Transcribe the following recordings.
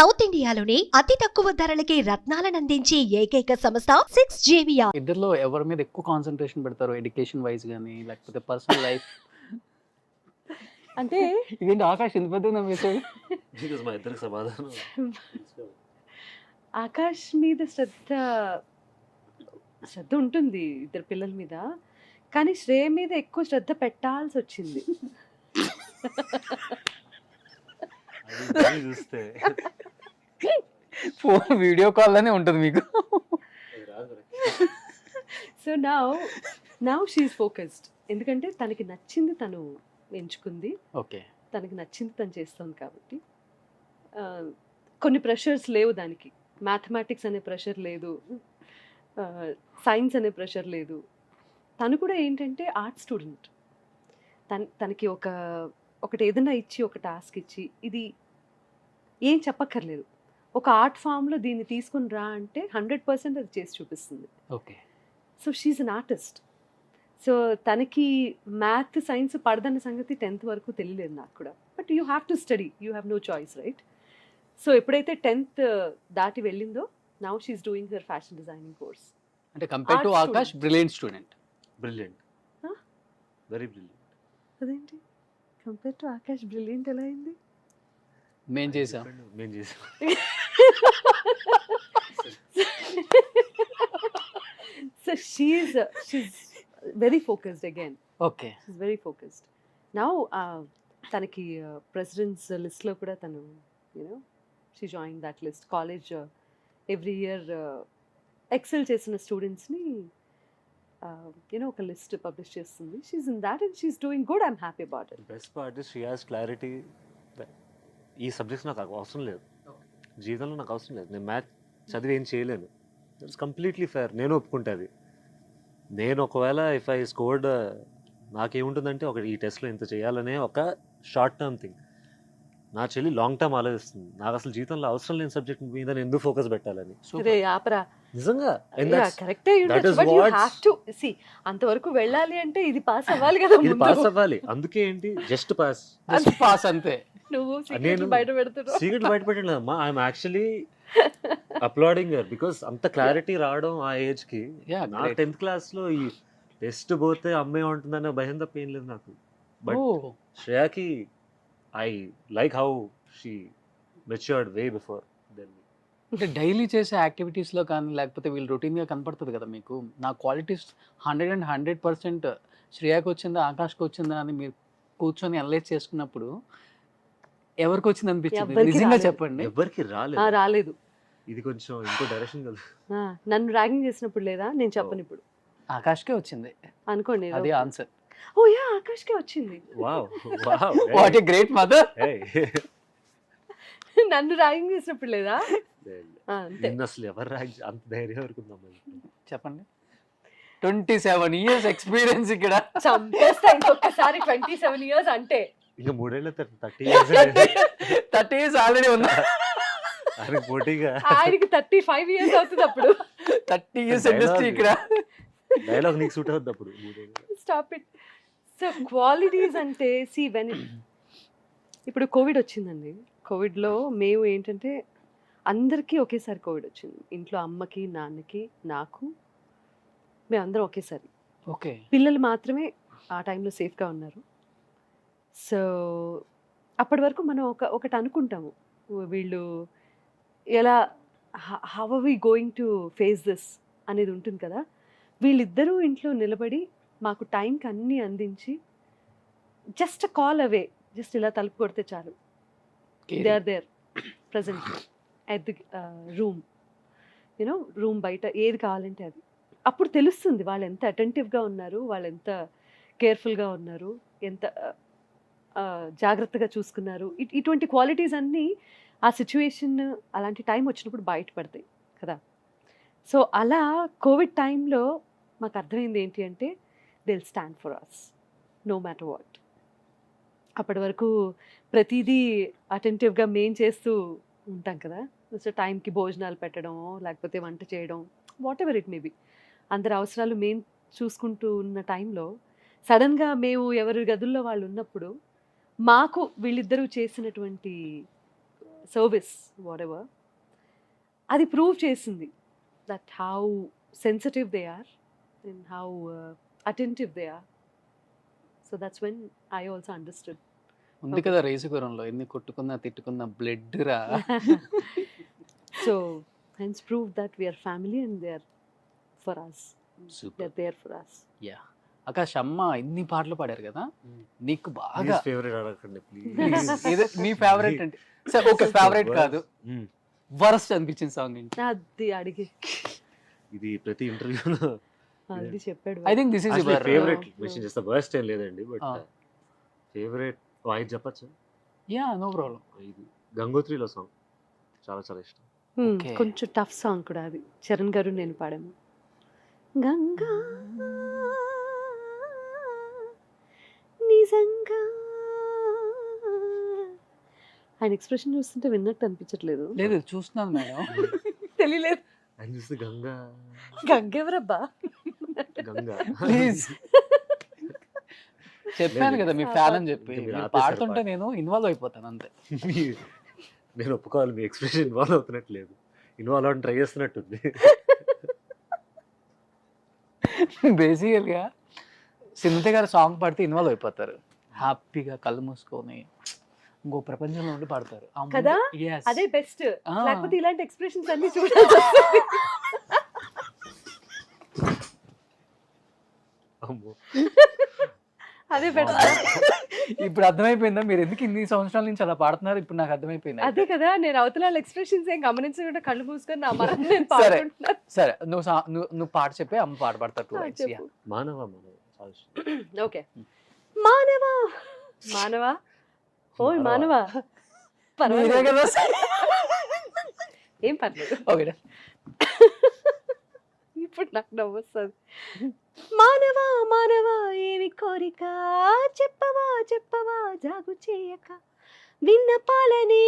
South ఇండియాలోనే అతి తక్కువ ధరలకి రత్నాలనందించే ఏకైక సంస్థ 6JVR. ఇద్దరిలో ఎవరి మీద ఎక్కువ కాన్సన్ట్రేషన్ పెడతారు, ఎడ్యుకేషన్ వైజ్ కానీ లేకపోతే పర్సనల్ లైఫ్? అంటే ఇదేంటి ఆకాష్ ఇంత పెద్ద మెసేజ్? Because మా ఇద్దరికి సమాధానం ఆకాష్ మీద శ్రద్ధ ఉంటుంది ఇద్దరు పిల్లల మీద, కానీ శ్రేయ మీద ఎక్కువ శ్రద్ధ పెట్టాల్సి వచ్చింది. అది చూస్తే ఫోన్ వీడియో కాల్ లోనే ఉంటుంది మీకు. సో నౌ షీఈస్ ఫోకస్డ్, ఎందుకంటే తనకి నచ్చింది తను ఎంచుకుంది, ఓకే, తనకి నచ్చింది తను చేస్తుంది కాబట్టి కొన్ని ప్రెషర్స్ లేవు దానికి. మ్యాథమెటిక్స్ అనే ప్రెషర్ లేదు, సైన్స్ అనే ప్రెషర్ లేదు. తను కూడా ఏంటంటే ఆర్ట్ స్టూడెంట్. తనకి ఒకటి ఏదైనా ఇచ్చి, ఒక టాస్క్ ఇచ్చి, ఇది ఏం చెప్పక్కర్లేదు, ఒక ఆర్ట్ ఫామ్లో దీన్ని తీసుకుని రా అంటే 100% అది చేసి చూపిస్తుంది. Okay. So she is an artist. So తనకి మ్యాథ్ సైన్స్ పడదన్న సంగతి 10th వరకు తెలియలేదు నాకు కూడా. But you have to study, you have no choice, right? So ఎప్పుడైతే 10th దాటి వెళ్ళిందో, now she is doing her fashion designing course. అంటే compare to Art Akash student. Brilliant student. Brilliant, Huh? Very brilliant. అదేంటి కంపేర్ టు ఆకాష్ బ్రిలియంట్ ఎలా అయింది? మేం చేసాం. మేము చేసాం. So she's very focused again. Okay. She's very focused. Now తనకి ప్రెసిడెంట్స్ లిస్ట్లో కూడా తను she joined that list. College every year excel చేసిన స్టూడెంట్స్ని ఒక లిస్ట్ పబ్లిష్ చేస్తుంది. She's in that and she's doing good. I'm happy about it. Best part is she has clarity. ఈ subjects నాకు అవసరం లేదు, జీవితంలో నాకు అవసరం లేదు, నేను మ్యాథ్స్ చదివి ఏం చేయలేను. It's completely fair. నేను ఒప్పుకుంటుంది. నేను ఒకవేళ ఇఫ్ ఐ స్కోర్డ్, నాకేముంటుందంటే ఈ టెస్ట్లో ఇంత చేయాలనే ఒక షార్ట్ టర్మ్ థింగ్. నా చెల్లి లాంగ్ టర్మ్ ఆలోచిస్తుంది. నాకు అసలు జీవితంలో అవసరం లేని సబ్జెక్ట్ మీద నేను ఎందుకు ఫోకస్ పెట్టాలని. రే ఆపరా, నిజంగా కరెక్టే. అంతవరకు వెళ్ళాలి అంటే ఇది పాస్ అవ్వాలి కదా, ఇది పాస్ అవ్వాలి. అందుకే ఏంటి, జస్ట్ పాస్, పాస్ అంతే. నువ్వు నేను బయట పెడుతున్నావు. సీక్రెట్ బయట పెట్టలేదు అమ్మా. ఐఎమ్ యాక్చువల్లీ అప్లాడింగ్ హర్ బికాస్ అంత క్లారిటీ రావడం ఆ ఏజ్ కి. Yeah, నా great. 10th క్లాస్ లో ఈ టెస్ట్ పోతే అమ్మే ఉంటుందనే భయం తప్ప ఏం లేదు నాకు. బట్ Oh, శ్రేయాకి I like how she matured way before then. అంటే డైలీ చేసే యాక్టివిటీస్లో కానీ లేకపోతే వీళ్ళు రొటీన్గా కనపడుతుంది కదా మీకు. నా క్వాలిటీస్ 100% శ్రేయాకి వచ్చిందా ఆకాష్కి వచ్చిందా అని మీరు కూర్చొని అనలైజ్ చేసుకున్నప్పుడు ఎవరికి వచ్చింది అనిపించింది? ఎవరికి నిజంగా రాలేదు. చెప్పండి. ఎవరికి రాలేదు. రాలేదు. ఇది కొంచెం ఇంకో డైరెక్షన్ కదా. నన్ను ర్యాగింగ్ చేసినప్పుడు లేదా, నేను చెప్పను ఇప్పుడు ఆకాష్కే వచ్చింది, అనుకోండి. అది ఆన్సర్. ఓ యా, ఆకాష్కే వచ్చింది. Wow wow, what a great mother. నన్ను ర్యాగింగ్ చేసినప్పుడు లేదా, అంతే. నిన్న అసలు ఎవరు ర్యాంక్ అంత ధైర్యం వరకు ఉందమ్మా. చెప్పండి. 27 years ఎక్స్పీరియన్స్ ఇక్కడ. చంపేస్తా ఇంకొకసారి 27 years అంటే. ఇంకా 3 ఏళ్ళ 30 years 30 years ఆల్రెడీ ఉన్నా. అరే పోటీగా ఆయనకి 35 years అవుతుంది అప్పుడు. 30 years ఇండస్ట్రీ ఇక్కడ. డైలాగ్ నీకు సూట్ అవుతుంది అప్పుడు. 3 ఏళ్ళు. Stop it. సో క్వాలిటీస్ అంటే ఇప్పుడు కోవిడ్ వచ్చిందండి. కోవిడ్లో మేము ఏంటంటే అందరికీ ఒకేసారి కోవిడ్ వచ్చింది. ఇంట్లో అమ్మకి, నాన్నకి, నాకు, మేమందరం ఒకేసారి. ఓకే. పిల్లలు మాత్రమే ఆ టైంలో సేఫ్గా ఉన్నారు. సో అప్పటి వరకు మనం ఒకటి అనుకుంటాము, వీళ్ళు ఎలా, how are we going to face this అనేది ఉంటుంది కదా. వీళ్ళిద్దరూ ఇంట్లో నిలబడి మాకు టైంకి అన్నీ అందించి, జస్ట్ కాల్ అవే, జస్ట్ ఇలా తలుపు కొడితే చాలు, they are there present at the room బయట ఏది కావాలంటే అది. అప్పుడు తెలుస్తుంది వాళ్ళు ఎంత అటెంటివ్గా ఉన్నారు, వాళ్ళు ఎంత కేర్ఫుల్గా ఉన్నారు, ఎంత జాగ్రత్తగా చూసుకున్నారు. ఇటువంటి క్వాలిటీస్ అన్నీ ఆ సిచ్యువేషన్, అలాంటి టైం వచ్చినప్పుడు బయటపడతాయి కదా. సో అలా కోవిడ్ టైంలో మాకు అర్థమైంది ఏంటి అంటే, they will stand for us no matter what. అప్పటి వరకు ప్రతిదీ అటెంటివ్గా మేం చేస్తూ ఉంటాం కదా. సో టైంకి భోజనాలు పెట్టడం, లేకపోతే వంట చేయడం, what ever it may be, అందరి అవసరాలు మేం చూసుకుంటూ ఉన్న టైంలో సడన్గా మేము ఎవరి గదుల్లో వాళ్ళు ఉన్నప్పుడు మాకు వీళ్ళిద్దరూ చేసినటువంటి సర్వీస్ వాట్ ఎవర్, అది ప్రూవ్ చేసింది that how sensitive they are and how attentive they are. So that's when I also understood. ఉంది కదా రేసుగురంలో ఎన్ని కొట్టుకున్నా తిట్టుకున్నా బ్లడ్ రా. So hence prove that we are family and they are for us. Super. They're there for us. Yeah Akash అమ్మ ఇన్ని పాటలు పాడారు కదా, నీకు బాగా ఫేవరెట్ అడగండి ప్లీజ్. ఏదో మీ ఫేవరెట్ అంటే సరే ఓకే ఫేవరెట్ కాదు, వరస్ట్ అనిపించిన సాంగ్ ఏంటి? అది అడిగి ఇది ప్రతి ఇంటర్వ్యూలో అది చెప్పాడు. I think this is your favourite mention చేస్తా, వర్స్ట్ ఏం లేదండి, బట్ ఫేవరెట్ వాయిస్ చెప్పచ్చా? Yeah no problem. ఇది గంగోత్రిలో సాంగ్ చాలా చాలా ఇష్టం. Okay. కొంచెం టఫ్ సాంగ్ కూడా అది, చరణ్ గారు నేను పాడాము. గంగా నిజంగా, ఆయన ఎక్స్ప్రెషన్ చూస్తుంటే విన్నట్టు అనిపించట్లేదు. లేదు చూస్తున్నాను మేడం. తెలియలేదు. ఆయన చూస్తే గంగా గంగ ఎవరబ్బా? గంగా ప్లీజ్ చెప్పాను కదా మీ ఫ్యాన్ అని చెప్పి, మీరు మీరు ఆపేశారు పాడుతుంటే పాట. నేను ఇన్వాల్వ్ అయిపోతాను అంతే. నేను ఒప్పుకోవాలి, మీ ఎక్స్ప్రెషన్ ఇన్వాల్వ్ అవుతున్నట్టు లేదు, ఇన్వాల్వ్ అవ్వడం ట్రై చేస్తున్నట్టుంది. బేసికల్గా సింధు గారు సాంగ్ పాడితే ఇన్వాల్వ్ అయిపోతారు, హ్యాపీగా కళ్ళు మూసుకొని ఇంకో ప్రపంచంలో ఉండి పాడతారు. ఆ ముందు- కదా? Yes. అదే బెస్ట్. ఆ. లేకపోతే ఇలాంటి ఎక్స్ప్రెషన్స్ అన్ని చూడాల్సి వస్తుంది. అమ్మో. అదే బెటర్. ఇప్పుడు అర్థమైపోయిందా మీరు ఎందుకు ఇన్ని సంవత్సరాల నుంచి అలా పాడుతున్నారు? ఇప్పుడు నాకు అర్థమైపోయింది. అదే కదా, నేను అవతల ఎక్స్ప్రెషన్స్ ఏం గమనించకుండా కళ్ళు మూసుకొని నా మనం నేను సరే. పాడుకుంటున్నా. సరే నువ్వు పాట చెప్పి అమ్మ పాట పాడతారు టూ లైన్స్. చెప్పు. మానవ మానవ చాలా ఇష్టం. ఓకే. మానవా మానవా ఓయ్ మానవా. పర్వాలేదు. కదా ఏం పర్లేదు. ఓకే ఇప్పుడు నాకు నవ్వు వస్తుంది. మానవా మానవా ఏమి కోరిక, చెప్పవా చెప్పవా జాగు చేయక, విన్నపాలని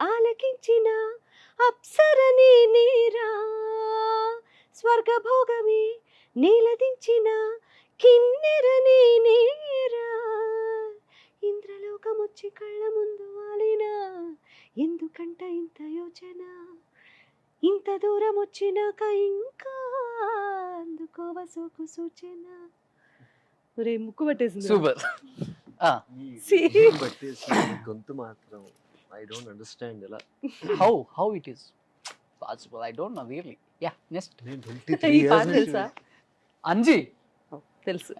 ఆలకించిన అప్సరని నీరా, స్వర్గభోగమే నీలదించిన కిన్నెరని నీరా, ఇంద్రలోకమొచ్చి కళ్ళ ముందు వాలిన ఎందుకంట ఇంత యోచన, ఇంత దూరం వచ్చినాక ఇంకా అందుకోవ సోకు సూచన. ఒరే ముక్కు పట్టేసింది. సూపర్. See? బట్టేసి గొంతు మాత్రం ఐ డోంట్ అండర్స్టాండ్ ఎలా. How it is possible, I don't know really. Yeah next నేను 23 ఈ పాట years తెలుసా? అంజీ. తెలుసు.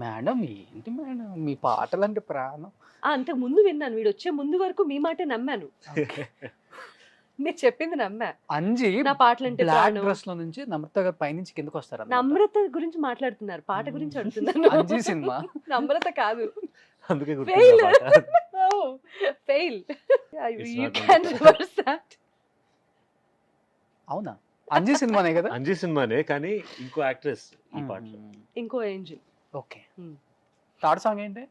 మేడం ఏంటి మేడం మీ పాటలు అంటే ప్రాణం. అంతకు ముందు విన్నాను, వీడు వచ్చే ముందు వరకు మీ మాటే నమ్మాను. నేను చెప్పింది నమ్మా. అంజీ నా పాటలంటే బ్లాక్ ప్రాణం. డ్రెస్ లో నుంచి నమ్రత గారు పైనుంచి కిందకి వస్తారు అన్నమాట. నమ్రత గురించి మాట్లాడుతున్నారు, పాట గురించి అడుగుతున్నాను. అంజీ సినిమా. నమ్రత కాదు. అందుకే Fail. గుర్తుంది. Fail. It's you not can Namrata. Reverse that. అవునా? అంజీ సినిమానే కదా? అంజీ సినిమానే కానీ ఇంకో యాక్ట్రెస్ ఈ పాటలో. ఇంకో angel. Okay. Hmm. Third song ఏంటి?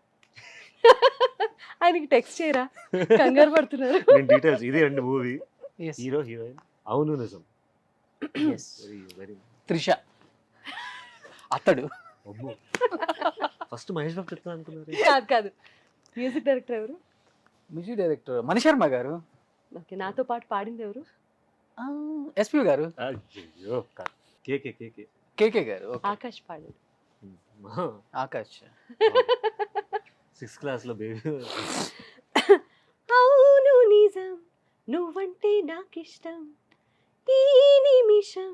ఆయనకి టెక్స్ట్ చేయరా, కంగారు పడుతున్నారు. నేను డీటెయిల్స్ ఇదే అండి మూవీ, Yes. హీరో హీరోయిన్ అవును నిజం. Yes. వెరీ వెరీ త్రిష అతడు. అమ్మో. ఫస్ట్ మహేష్ బాబు చెప్తాను అనుకున్నారు. కాదు కాదు, మ్యూజిక్ డైరెక్టర్ ఎవరు? మ్యూజిక్ డైరెక్టర్ మణిశర్మ గారు. ఓకే, నాతో పాటు పాడింది ఎవరు? ఎస్పి గారు. అయ్యో కేకే కేకే కేకే గారు. Okay. ఆకాష్ పాడాడు. ఆకాష్. 6th క్లాస్ లో బేబీ. అవును నిజం, నువ్వంటే నాకిష్టం, ఈ నిమిషం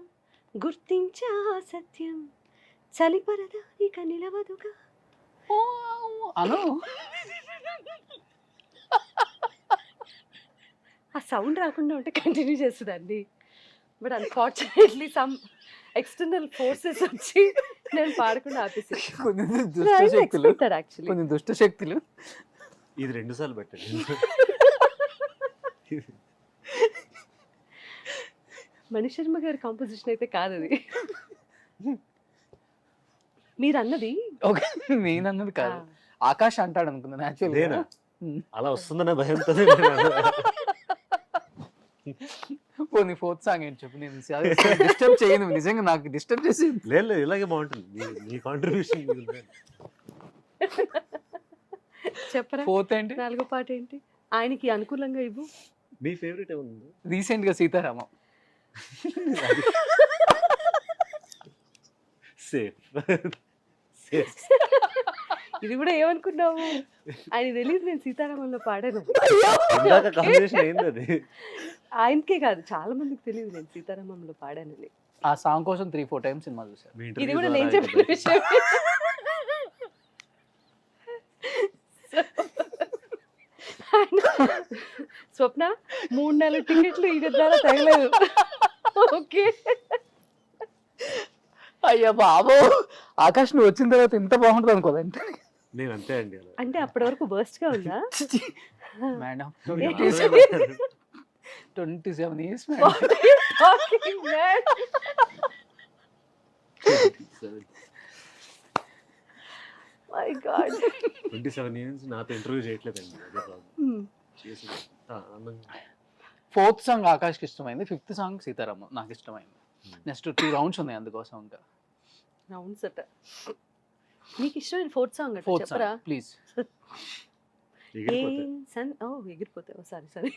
గుర్తించా సత్యం, చలిపరదానిక నిలవదుగా. అను ఆ సౌండ్ రాకుండా ఉంటే కంటిన్యూ చేస్తుందండి, but unfortunately some external forces వచ్చి నేను పాడకుండా ఆపేసి. కొన్ని దుష్ట శక్తులు, యాక్చువల్లీ కొన్ని దుష్ట శక్తులు. ఇది 2 సార్లు పెట్టండి. మణిశర్మ గారి కాంపోజిషన్ అయితే కాదు అది. మీరు అన్నది ఓకే నేనన్నది కాదు, ఆకాష్ అంటాడు అనుకున్నాను యాక్చువల్లీ. నేనా? అలా వస్తుందనే భయంతో పోనీ ఫోర్త్ సాంగ్ ఏంటి చెప్పు. నేను డిస్టర్బ్ చేయను, నిజంగా నాకు డిస్టర్బ్ చేసి. లేదు లేదు, ఇలాగే బాగుంటుంది మీ కాంట్రిబ్యూషన్. చెప్పరా, ఫోర్త్ ఏంటి? 4వ పాట ఏంటి? ఆయనకి అనుకూలంగా ఇవ్వు. మీ ఫేవరెట్ ఏముంది? రీసెంట్గా సీతారామం. సేఫ్. సేఫ్. ఇది కూడా ఏమనుకున్నావు? ఆయన తెలియదు నేను సీతారామంలో పాడాను. ఇందాక కాంబినేషన్ అయింది అది. ఆయనకే కాదు చాలా మందికి తెలియదు నేను సీతారామంలో పాడానని. ఆ సాంగ్ కోసం 3-4 టైమ్స్ సినిమా చూసాను. మీ ఇది interview కూడా ద్వారా నేను అయితే చెప్పిన బయట- విషయం. స్వప్న 3-4 టికెట్లు ఈయన ద్వారా తగలేదు. ఓకే అయ్యా బాబు, ఆకాష్ నువ్వు వచ్చిన తర్వాత ఇంత బాగుంటుంది అనుకోదంటే. నేను అంతే అండి అలా. అంటే అప్పటి వరకు బర్స్ట్ గా ఉందా? మేడం నేను 27 years madam. What are you talking, man? My God. 27 years నాతో ఇంటర్వ్యూ చేయట్లేదండి, అదే ప్రాబ్లం. Hmm. చేసి అన్నంగా 4th సాంగ్ ఆకాష్కి ఇష్టమైంది, 5th సాంగ్ సీతారామం నాకు ఇష్టమైంది. నెక్స్ట్ 2 రౌండ్స్ ఉన్నాయి అందుకోసం ఇంకా. అవును సట. నీకు ఇష్టమైన 4th సాంగ్ అంటే 4th చెప్పరా? Song please. ఎగిరిపోతే. ఏం సన్ ఓ ఎగిరిపోతావు సారీ సారీ.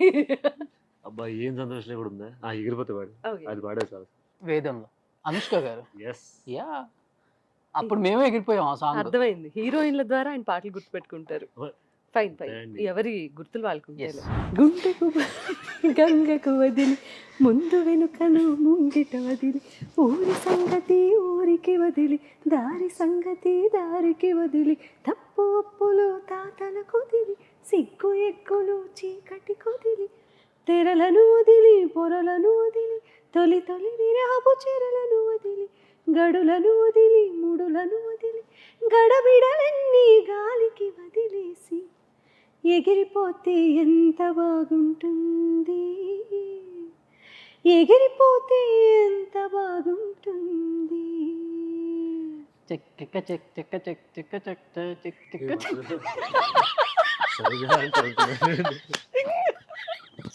అబ్బా ఏం సంతోషం కూడా ఉందా? ఎగిరిపోతే పాడు, ఓకే అది పాడే చాలు. వేదంలో అనుష్క గారు. ఎస్. యా, అప్పుడు మేమే ఎగిరిపోయాం ఆ సాంగ్. అర్థమైంది. హీరోయిన్ల ద్వారా ఆయన పాటలు గుర్తుపెట్టుకుంటారు. ఫైన్ ఫైన్, అండి. ఎవరి గుర్తులు వాళ్ళకు Yes. గుండెకు గంగకు వదిలి ముందు వెనుకను ముంగిట వదిలి ఊరి సంగతి ఊరికి వదిలి దారి సంగతి దారికి వదిలి తప్పు ఒప్పులు తాతల కొదిలి సిగ్గు ఎక్కులు చీకటి కొదిలి తెరలను వదిలి పొరలను వదిలి తొలి తొలి విరహపు చెరలను వదిలి గడులను వదిలి ముడులను వదిలి గడబిడలన్నీ గాలికి వదిలేసి ఎగిరిపోతే ఎంత బాగుంటుంది, ఎగిరిపోతే ఎంత బాగుంటుంది. చెక్క చెక్ చెక్క చెక్ చెక్క చెక్ చెక్ చెక్క చెక్. సరిగా అంటే అనుకున్నాను.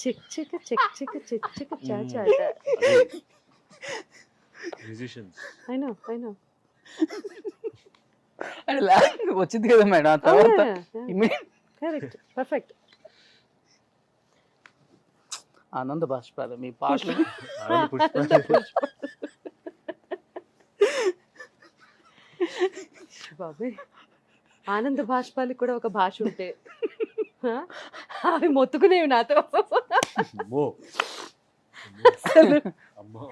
Check check check check check check చాచాట. Musicians. ఐ నో అంటే వచ్చింది కదా మేడం ఆ తర్వాత immediate కరెక్ట్ పర్ఫెక్ట్. ఆనంద బాష్పాలు మీ పాటలు. ఆనంద పుష్ప. బాబాయ్ ఆనంద భాష్పాలకి కూడా ఒక భాష ఉంటే ఆ? అవి మొత్తుకునేవి నాతో అమ్మో. అసలు అమ్మో.